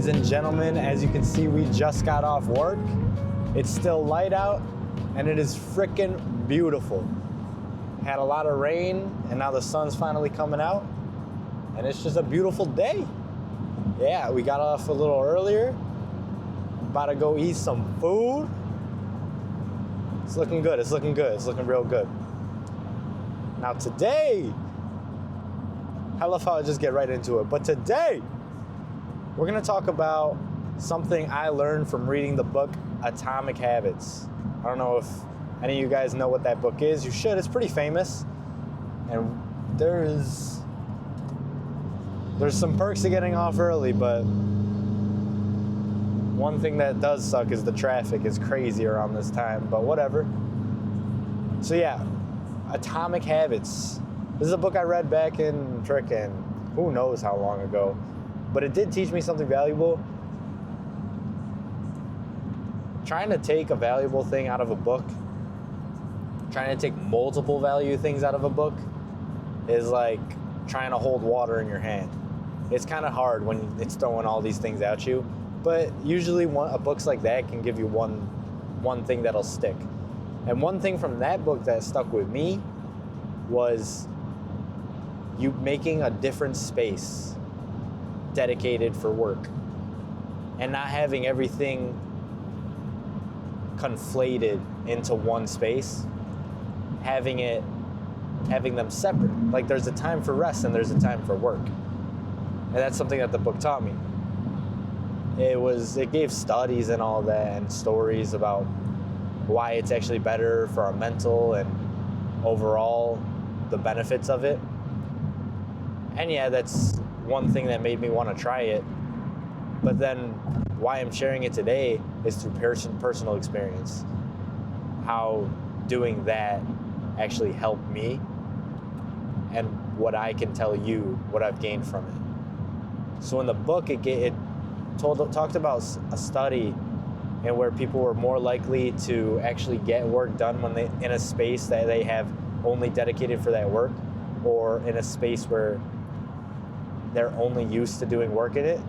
Ladies and gentlemen, as you can see, we just got off work. It's still light out, and it is freaking beautiful. Had a lot of rain, and now the sun's finally coming out, and it's just a beautiful day. Yeah, we got off a little earlier. About to go eat some food. It's looking good, it's looking good, it's looking real good. Now today, I love how I just get right into it, but today, we're gonna talk about something I learned from reading the book Atomic Habits. I don't know if any of you guys know what that book is. You should, it's pretty famous. And there's some perks to getting off early, but one thing that does suck is the traffic is crazy around this time, but whatever. So yeah, Atomic Habits. This is a book I read back in frickin' who knows how long ago, but it did teach me something valuable. Trying to take a valuable thing out of a book, trying to take multiple value things out of a book is like trying to hold water in your hand. It's kind of hard when it's throwing all these things at you, but usually a book's like that can give you one thing that'll stick. And one thing from that book that stuck with me was you making a different space dedicated for work and not having everything conflated into one space, having them separate. Like there's a time for rest and there's a time for work. And that's something that the book taught me. It gave studies and all that and stories about why it's actually better for our mental and overall the benefits of it. And yeah, that's one thing that made me want to try it. But then why I'm sharing it today is through personal experience. How doing that actually helped me and what I can tell you, what I've gained from it. So in the book, it talked about a study and where people were more likely to actually get work done when they in a space that they have only dedicated for that work, or in a space where they're only used to doing work in it.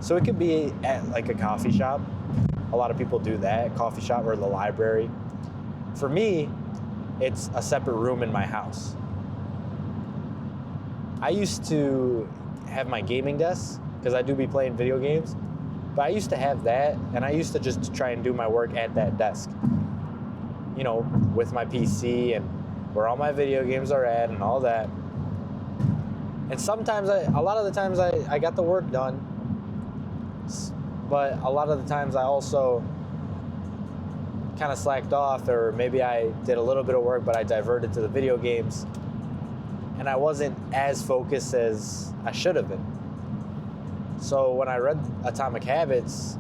So it could be at like a coffee shop. A lot of people do that, coffee shop or the library. For me, it's a separate room in my house. I used to have my gaming desk, because I do be playing video games, but I used to have that, and I used to just try and do my work at that desk. You know, with my PC and where all my video games are at and all that. And sometimes, a lot of the times I got the work done, but a lot of the times I also kind of slacked off, or maybe I did a little bit of work, but I diverted to the video games, and I wasn't as focused as I should have been. So when I read Atomic Habits,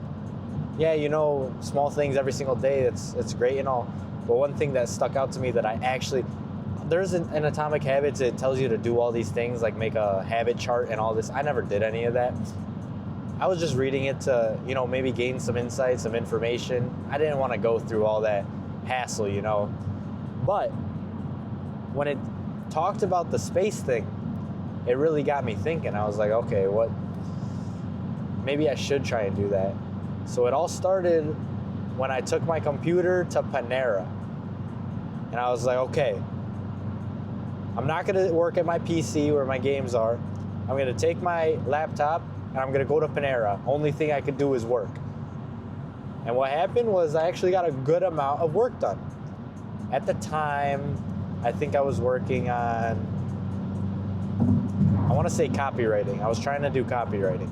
yeah, you know, small things every single day, it's great and all, but one thing that stuck out to me that I actually, there's an Atomic Habits, it tells you to do all these things, like make a habit chart and all this. I never did any of that. I was just reading it to, you know, maybe gain some insight, some information. I didn't want to go through all that hassle, you know. But when it talked about the space thing, it really got me thinking. I was like, okay, maybe I should try and do that. So it all started when I took my computer to Panera. And I was like, okay, I'm not gonna work at my PC where my games are. I'm gonna take my laptop and I'm gonna go to Panera. Only thing I could do is work. And what happened was I actually got a good amount of work done. At the time, I think I was working on, I wanna say copywriting. I was trying to do copywriting.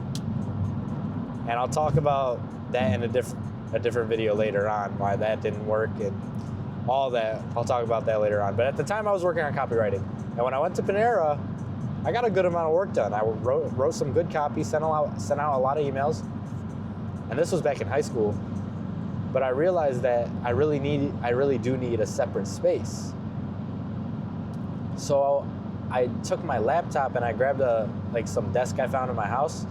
And I'll talk about that in a different video later on, why that didn't work and all that. I'll talk about that later on. But at the time I was working on copywriting. And when I went to Panera, I got a good amount of work done. I wrote some good copy, sent out a lot of emails. And this was back in high school. But I realized that I really do need a separate space. So I took my laptop and I grabbed some desk I found in my house,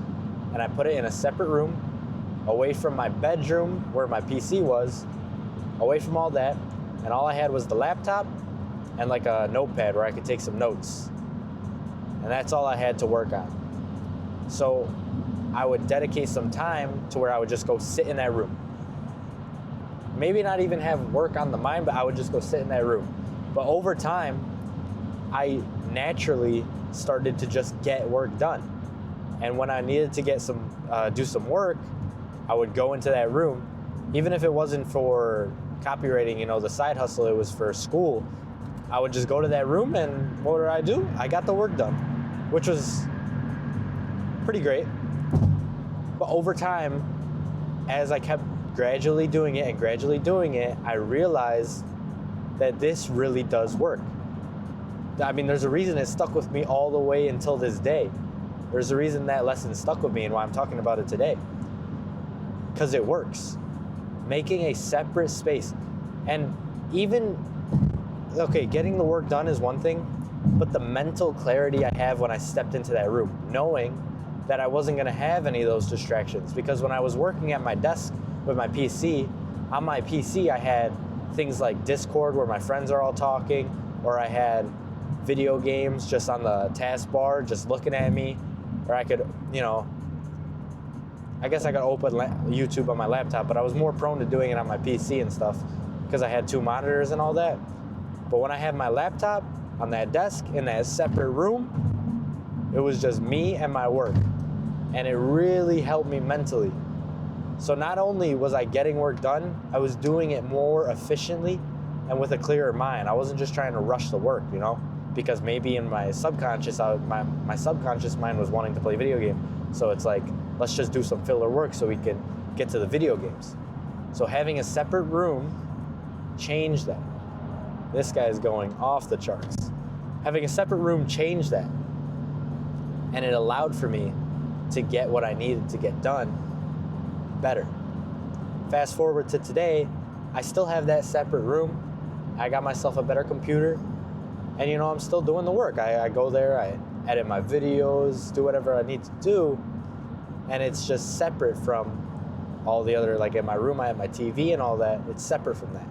and I put it in a separate room, away from my bedroom where my PC was, away from all that, and all I had was the laptop and like a notepad where I could take some notes. And that's all I had to work on. So I would dedicate some time to where I would just go sit in that room. Maybe not even have work on the mind, but I would just go sit in that room. But over time, I naturally started to just get work done. And when I needed to do some work, I would go into that room, even if it wasn't for copywriting, the side hustle, it was for school. I would just go to that room, and what did I do? I got the work done, which was pretty great. But over time, as I kept gradually doing it, I realized that this really does work. I mean, there's a reason it stuck with me all the way until this day. There's a reason that lesson stuck with me and why I'm talking about it today. Because it works. Making a separate space. And even, getting the work done is one thing, but the mental clarity I have when I stepped into that room, knowing that I wasn't going to have any of those distractions. Because when I was working at my desk with my PC, on my PC I had things like Discord where my friends are all talking, or I had video games just on the taskbar just looking at me, or I could, I guess I could open YouTube on my laptop, but I was more prone to doing it on my PC and stuff because I had 2 monitors and all that. But when I had my laptop on that desk in that separate room, it was just me and my work. And it really helped me mentally. So not only was I getting work done, I was doing it more efficiently and with a clearer mind. I wasn't just trying to rush the work, because maybe in my subconscious, my subconscious mind was wanting to play video game. So it's like, let's just do some filler work so we can get to the video games. So having a separate room changed that. This guy is going off the charts. Having a separate room changed that. And it allowed for me to get what I needed to get done better. Fast forward to today, I still have that separate room. I got myself a better computer. And I'm still doing the work. I go there, I edit my videos, do whatever I need to do. And it's just separate from all the other, like in my room, I have my TV and all that. It's separate from that.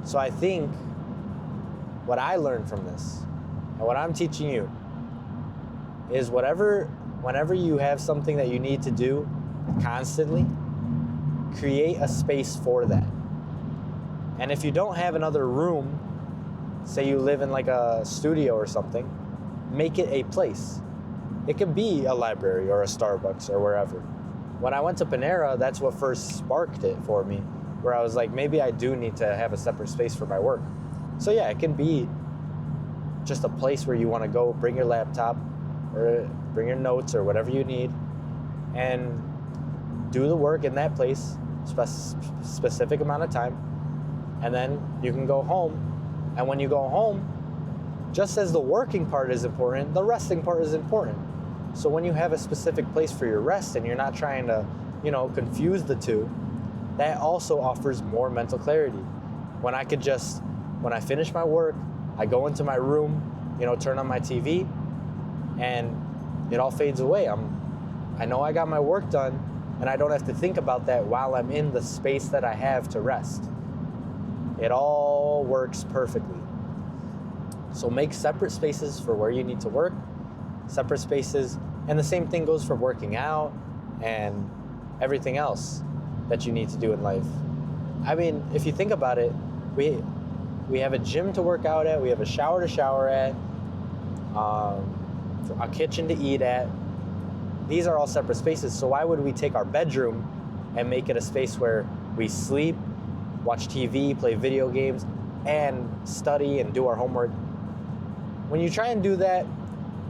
So I think what I learned from this and what I'm teaching you is whenever you have something that you need to do constantly, create a space for that. And if you don't have another room, say you live in like a studio or something, make it a place. It could be a library or a Starbucks or wherever. When I went to Panera, that's what first sparked it for me, where I was like, maybe I do need to have a separate space for my work. So yeah, it can be just a place where you want to go, bring your laptop or bring your notes or whatever you need and do the work in that place, specific amount of time, and then you can go home. And when you go home, just as the working part is important, the resting part is important. So when you have a specific place for your rest and you're not trying to, confuse the two, that also offers more mental clarity. When I finish my work, I go into my room, turn on my TV, and it all fades away. I know I got my work done, and I don't have to think about that while I'm in the space that I have to rest. It all works perfectly. So make separate spaces for where you need to work, separate spaces, and the same thing goes for working out and everything else that you need to do in life. I mean, if you think about it, we have a gym to work out at, we have a shower to shower at, a kitchen to eat at. These are all separate spaces, so why would we take our bedroom and make it a space where we sleep, watch TV, play video games, and study and do our homework? When you try and do that,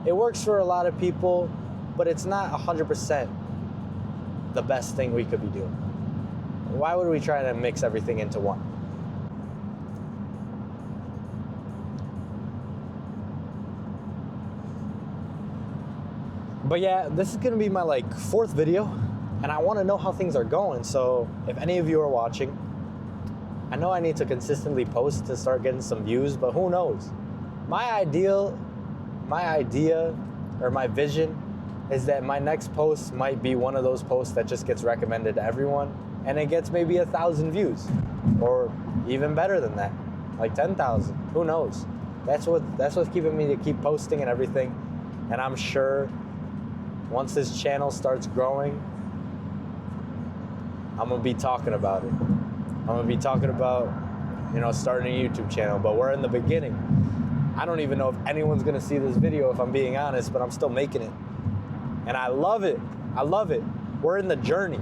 it works for a lot of people, but it's not 100% the best thing we could be doing. Why would we try to mix everything into one? But yeah, this is gonna be my 4th video, and I wanna know how things are going. So if any of you are watching, I know I need to consistently post to start getting some views, but who knows? My idea or my vision is that my next post might be one of those posts that just gets recommended to everyone and it gets maybe 1,000 views, or even better than that, like 10,000, who knows? That's what's keeping me to keep posting and everything. And I'm sure once this channel starts growing, I'm gonna be talking about it. I'm gonna be talking about, starting a YouTube channel, but we're in the beginning. I don't even know if anyone's gonna see this video, if I'm being honest, but I'm still making it. And I love it. I love it. We're in the journey.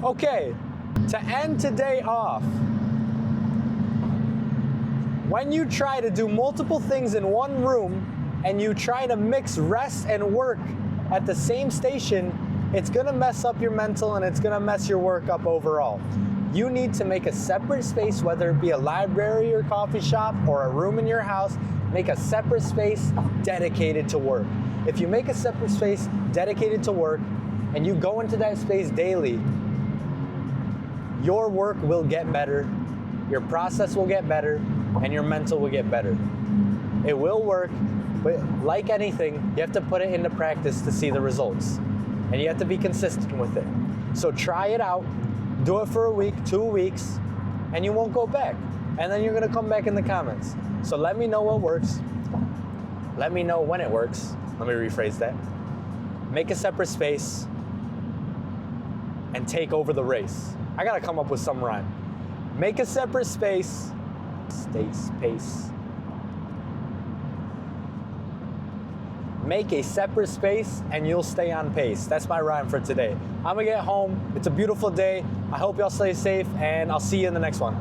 Okay, to end today off, when you try to do multiple things in one room and you try to mix rest and work at the same station, it's gonna mess up your mental and it's gonna mess your work up overall. You need to make a separate space, whether it be a library or coffee shop or a room in your house, make a separate space dedicated to work. If you make a separate space dedicated to work and you go into that space daily, your work will get better, your process will get better, and your mental will get better. It will work, but like anything, you have to put it into practice to see the results. And you have to be consistent with it. So try it out, do it for a week, 2 weeks, and you won't go back. And then you're gonna come back in the comments. So let me know what works. Let me know when it works. Let me rephrase that. Make a separate space and take over the race. I gotta come up with some rhyme. Make a separate space, pace. Make a separate space and you'll stay on pace. That's my rhyme for today. I'm gonna get home. It's a beautiful day. I hope y'all stay safe and I'll see you in the next one.